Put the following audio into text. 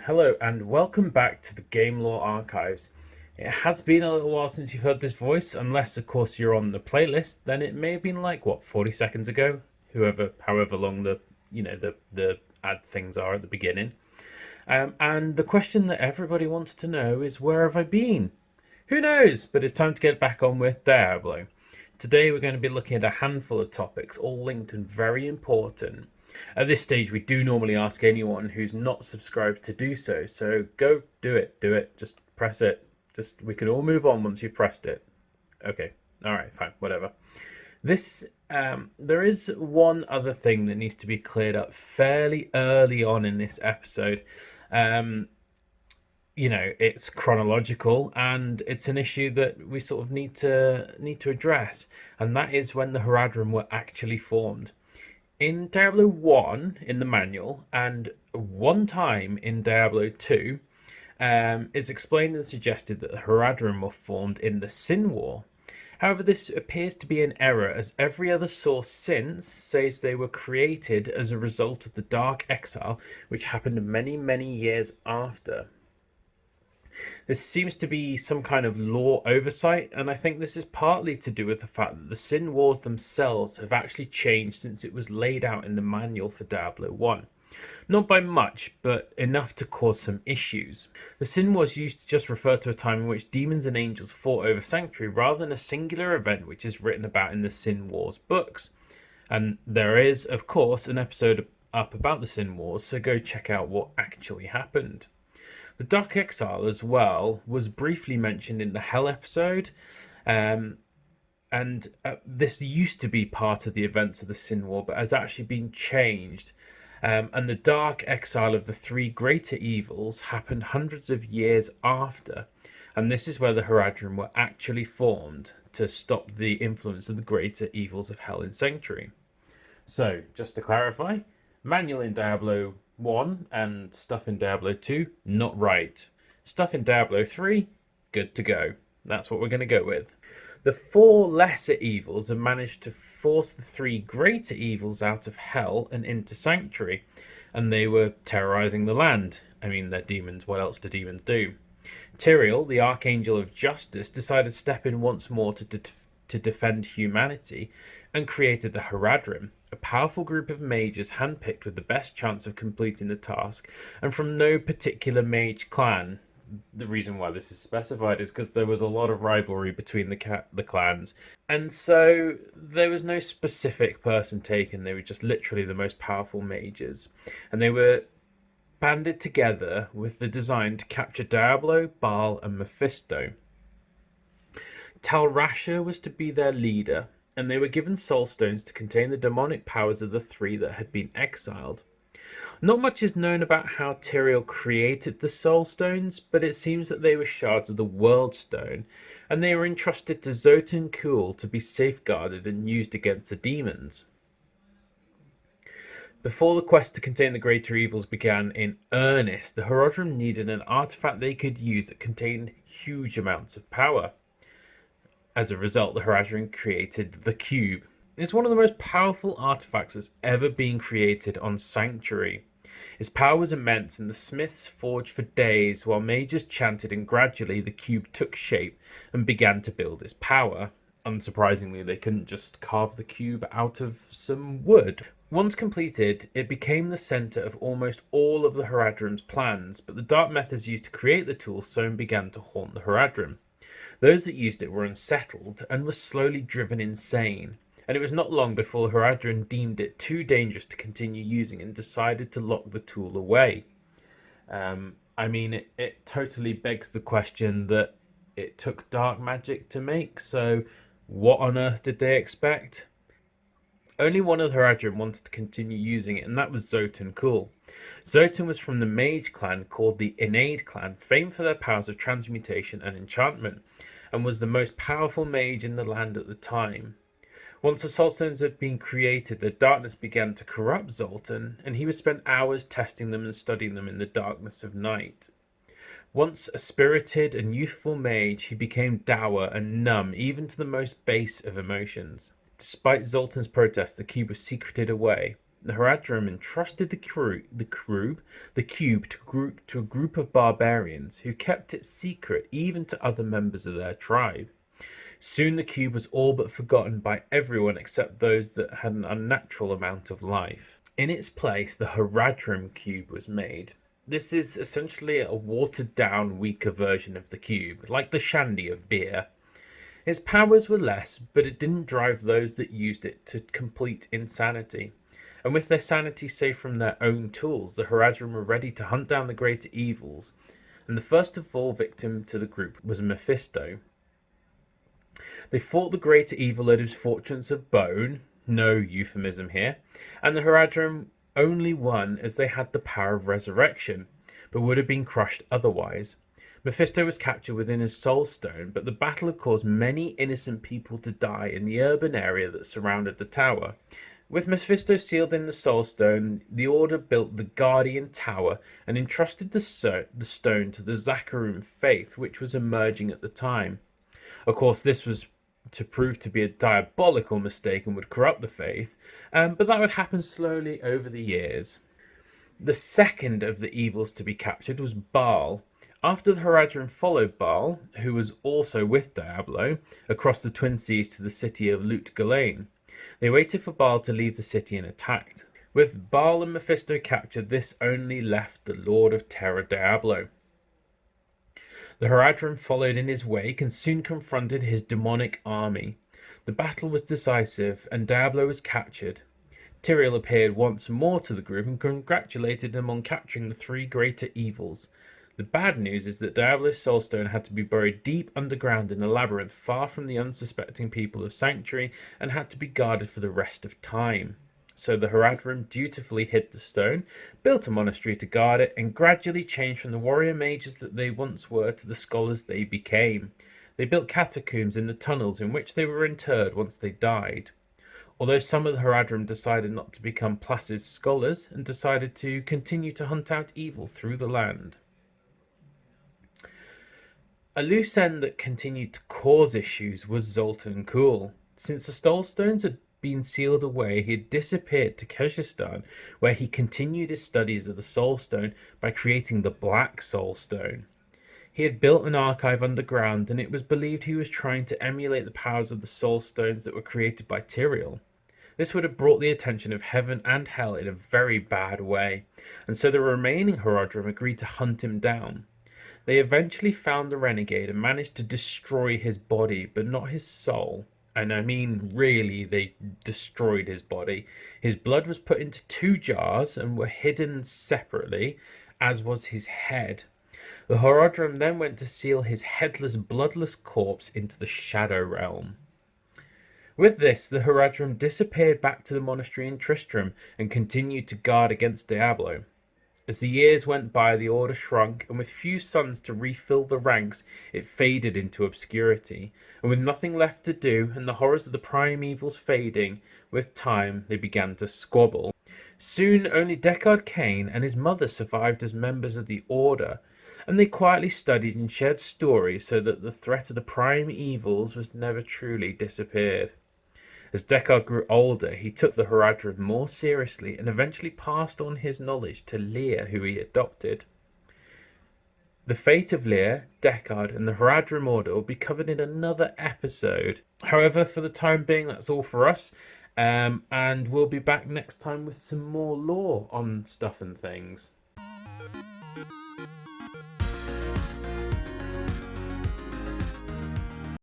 Hello and welcome back to the Game Lore Archives. It has been a little while since you've heard this voice, unless of course you're on the playlist. Then it may have been like 40 seconds ago, however long the ad things are at the beginning. And the question that everybody wants to know is, where have I been? Who knows? But it's time to get back on with Diablo. Today we're going to be looking at a handful of topics, all linked and very important. At this stage, we do normally ask anyone who's not subscribed to do so. So go do it. Just press it. We can all move on once you've pressed it. Okay. All right. Fine. Whatever. There is one other thing that needs to be cleared up fairly early on in this episode. It's chronological and it's an issue that we sort of need to address, and that is when the Horadrim were actually formed. In Diablo 1 in the manual, and one time in Diablo 2, it's explained and suggested that the Horadrim were formed in the Sin War. However, this appears to be an error, as every other source since says they were created as a result of the Dark Exile, which happened many, many years after. This seems to be some kind of lore oversight, and I think this is partly to do with the fact that the Sin Wars themselves have actually changed since it was laid out in the manual for Diablo 1. Not by much, but enough to cause some issues. The Sin Wars used to just refer to a time in which demons and angels fought over Sanctuary, rather than a singular event which is written about in the Sin Wars books. And there is, of course, an episode up about the Sin Wars, so go check out what actually happened. The Dark Exile as well was briefly mentioned in the Hell episode, and this used to be part of the events of the Sin War, but has actually been changed. And the Dark Exile of the three greater evils happened hundreds of years after, and this is where the Horadrim were actually formed to stop the influence of the greater evils of Hell in Sanctuary. So, just to clarify, manual in Diablo 1 and stuff in Diablo 2, not right. Stuff in Diablo 3, good to go. That's what we're going to go with. The four lesser evils have managed to force the three greater evils out of Hell and into Sanctuary, and they were terrorizing the land. I mean, they're demons, what else do demons do? Tyrael, the Archangel of Justice, decided to step in once more to defend humanity, and created the Horadrim, a powerful group of mages handpicked with the best chance of completing the task, and from no particular mage clan. The reason why this is specified is because there was a lot of rivalry between the clans, and so there was no specific person taken. They were just literally the most powerful mages, and they were banded together with the design to capture Diablo, Baal, and Mephisto. Tal Rasha was to be their leader, and they were given Soulstones to contain the demonic powers of the three that had been exiled. Not much is known about how Tyrael created the Soulstones, but it seems that they were shards of the World Stone, and they were entrusted to Zoltan Kuhl to be safeguarded and used against the demons. Before the quest to contain the greater evils began in earnest, the Horadrim needed an artifact they could use that contained huge amounts of power. As a result, the Horadrim created the Cube. It's one of the most powerful artifacts that's ever been created on Sanctuary. Its power was immense, and the smiths forged for days while mages chanted, and gradually the cube took shape and began to build its power. Unsurprisingly, they couldn't just carve the cube out of some wood. Once completed, it became the centre of almost all of the Horadrim's plans, but the dark methods used to create the tool soon began to haunt the Horadrim. Those that used it were unsettled and were slowly driven insane, and it was not long before the Horadrim deemed it too dangerous to continue using and decided to lock the tool away. It totally begs the question that it took dark magic to make, so what on earth did they expect? Only one of the Horadrim wanted to continue using it, and that was Zoltan Kuhl. Zoltan was from the mage clan called the Inade clan, famed for their powers of transmutation and enchantment, and was the most powerful mage in the land at the time. Once the Soulstones had been created, the darkness began to corrupt Zoltan, and he would spend hours testing them and studying them in the darkness of night. Once a spirited and youthful mage, he became dour and numb even to the most base of emotions. Despite Zoltan's protest, the cube was secreted away. The Horadrim entrusted the cube to a group of barbarians who kept it secret even to other members of their tribe. Soon the cube was all but forgotten by everyone except those that had an unnatural amount of life. In its place, the Horadrim cube was made. This is essentially a watered down, weaker version of the cube, like the shandy of beer. Its powers were less, but it didn't drive those that used it to complete insanity. And with their sanity safe from their own tools, the Horadrim were ready to hunt down the greater evils. And the first of all victim to the group was Mephisto. They fought the greater evil at his fortunes of bone, no euphemism here, and the Horadrim only won as they had the power of resurrection, but would have been crushed otherwise. Mephisto was captured within his Soulstone, but the battle had caused many innocent people to die in the urban area that surrounded the tower. With Mephisto sealed in the Soulstone, the Order built the Guardian Tower and entrusted the stone to the Zakarum faith, which was emerging at the time. Of course, this was to prove to be a diabolical mistake and would corrupt the faith, but that would happen slowly over the years. The second of the evils to be captured was Baal. After the Horadrim followed Baal, who was also with Diablo, across the Twin Seas to the city of Lut Gholein. They waited for Baal to leave the city and attacked. With Baal and Mephisto captured, this only left the Lord of Terror Diablo. The Horadrim followed in his wake and soon confronted his demonic army. The battle was decisive and Diablo was captured. Tyrael appeared once more to the group and congratulated them on capturing the three greater evils. The bad news is that Diablo's Soulstone had to be buried deep underground in a labyrinth far from the unsuspecting people of Sanctuary and had to be guarded for the rest of time. So the Horadrim dutifully hid the stone, built a monastery to guard it, and gradually changed from the warrior mages that they once were to the scholars they became. They built catacombs in the tunnels in which they were interred once they died. Although some of the Horadrim decided not to become placid scholars and decided to continue to hunt out evil through the land. A loose end that continued to cause issues was Zoltan Kulle. Since the Soulstones had been sealed away, he had disappeared to Kyrgyzstan, where he continued his studies of the Soulstone by creating the Black Soulstone. He had built an archive underground, and it was believed he was trying to emulate the powers of the Soulstones that were created by Tyrael. This would have brought the attention of heaven and hell in a very bad way, and so the remaining Horadrim agreed to hunt him down. They eventually found the renegade and managed to destroy his body, but not his soul. And I mean, really, they destroyed his body. His blood was put into 2 jars and were hidden separately, as was his head. The Horadrim then went to seal his headless, bloodless corpse into the Shadow Realm. With this, the Horadrim disappeared back to the monastery in Tristram and continued to guard against Diablo. As the years went by, the Order shrunk, and with few sons to refill the ranks, it faded into obscurity. And with nothing left to do, and the horrors of the prime evils fading, with time they began to squabble. Soon only Deckard Cain and his mother survived as members of the Order, and they quietly studied and shared stories so that the threat of the prime evils was never truly disappeared. As Deckard grew older, he took the Horadrim more seriously and eventually passed on his knowledge to Lear, who he adopted. The fate of Lear, Deckard, and the Horadrim Order will be covered in another episode. However, for the time being, that's all for us, and we'll be back next time with some more lore on stuff and things.